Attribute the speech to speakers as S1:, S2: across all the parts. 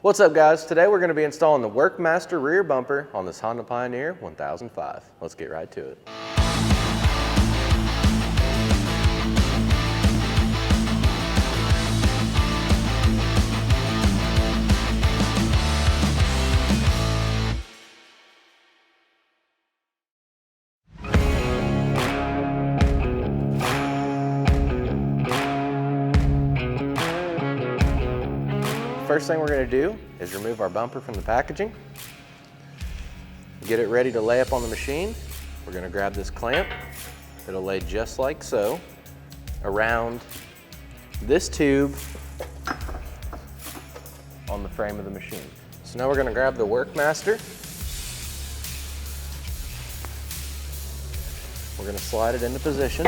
S1: What's up guys? Today we're going to be installing the Workmaster rear bumper on this Honda Pioneer 1005. Let's get right to it. First thing we're going to do is remove our bumper from the packaging. Get it ready to lay up on the machine. We're going to grab this clamp. It'll lay just like so around this tube on the frame of the machine. So now we're going to grab the Workmaster. We're going to slide it into position.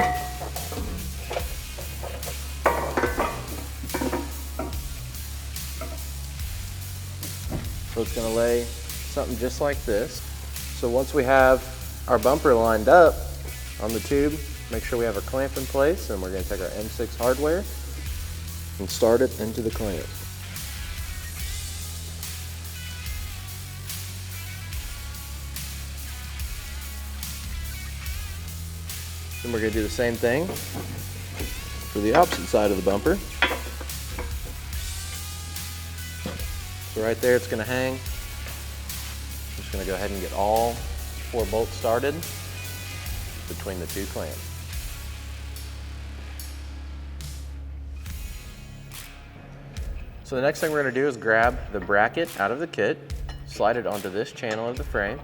S1: So it's going to lay something just like this. So once we have our bumper lined up on the tube, make sure we have our clamp in place, and we're going to take our M6 hardware and start it into the clamp. Then we're going to do the same thing for the opposite side of the bumper. So right there it's going to hang. I'm just going to go ahead and get all 4 bolts started between the 2 clamps. So the next thing we're going to do is grab the bracket out of the kit, slide it onto this channel of the frame,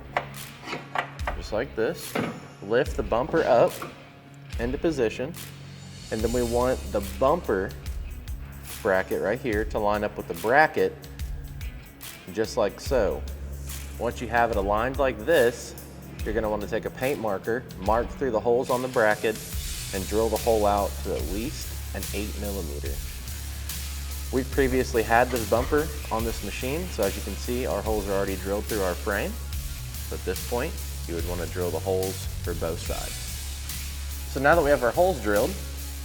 S1: just like this. Lift the bumper up into position, and then we want the bumper bracket right here to line up with the bracket just like so. Once you have it aligned like this, you're going to want to take a paint marker, mark through the holes on the bracket, and drill the hole out to at least an 8mm. We've previously had this bumper on this machine, so as you can see, our holes are already drilled through our frame. So at this point, you would want to drill the holes for both sides. So now that we have our holes drilled,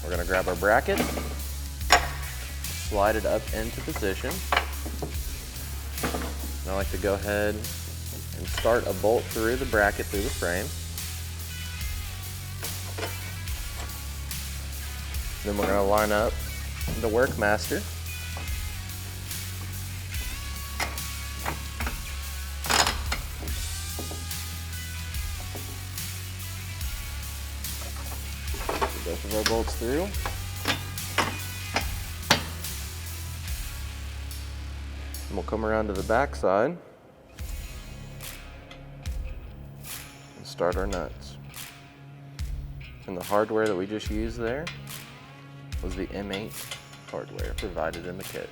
S1: we're going to grab our bracket, slide it up into position. And I like to go ahead and start a bolt through the bracket through the frame. Then we're going to line up the Workmaster. Both of our bolts through. And we'll come around to the back side and start our nuts. And the hardware that we just used there was the M8 hardware provided in the kit.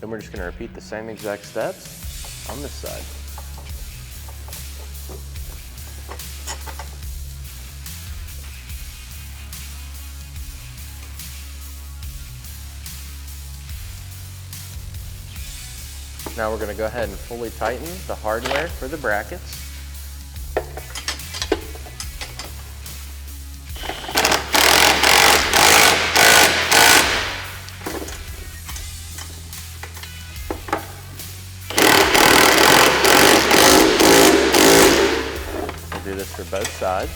S1: Then we're just going to repeat the same exact steps on this side. Now we're going to go ahead and fully tighten the hardware for the brackets. We'll do this for both sides.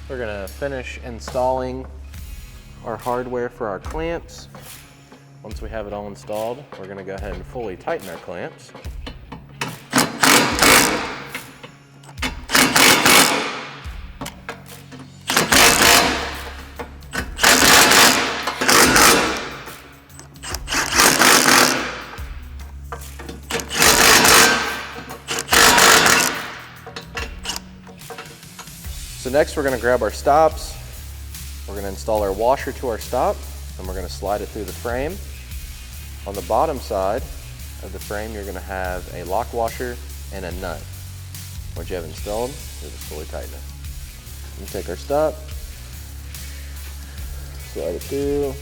S1: We're going to finish installing our hardware for our clamps. Once we have it all installed, we're going to go ahead and fully tighten our clamps. So next we're going to grab our stops. We're going to install our washer to our stop, and we're going to slide it through the frame. On the bottom side of the frame, you're going to have a lock washer and a nut. Once you have installed, you'll just fully tighten it. And take our stop, slide it through.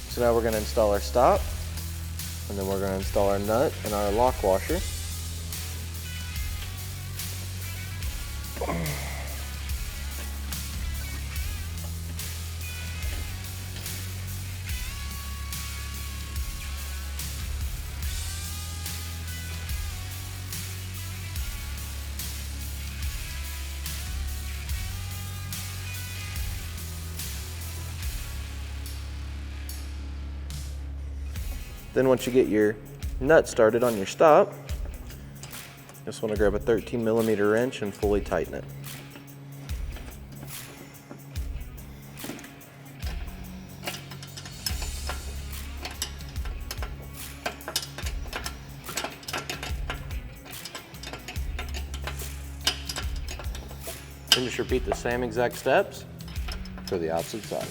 S1: So now we're going to install our stop, and then we're going to install our nut and our lock washer. Then once you get your nut started on your stop, just want to grab a 13mm wrench and fully tighten it. Then just repeat the same exact steps for the opposite side.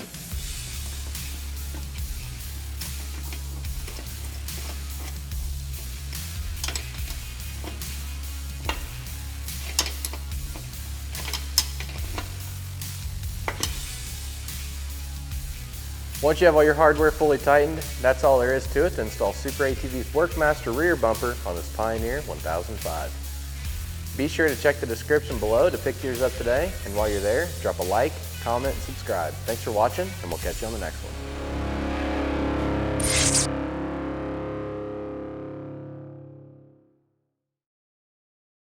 S1: Once you have all your hardware fully tightened, that's all there is to it to install SuperATV's Workmaster rear bumper on this Pioneer 1005. Be sure to check the description below to pick yours up today, and while you're there, drop a like, comment, and subscribe. Thanks for watching, and we'll catch you on the next one.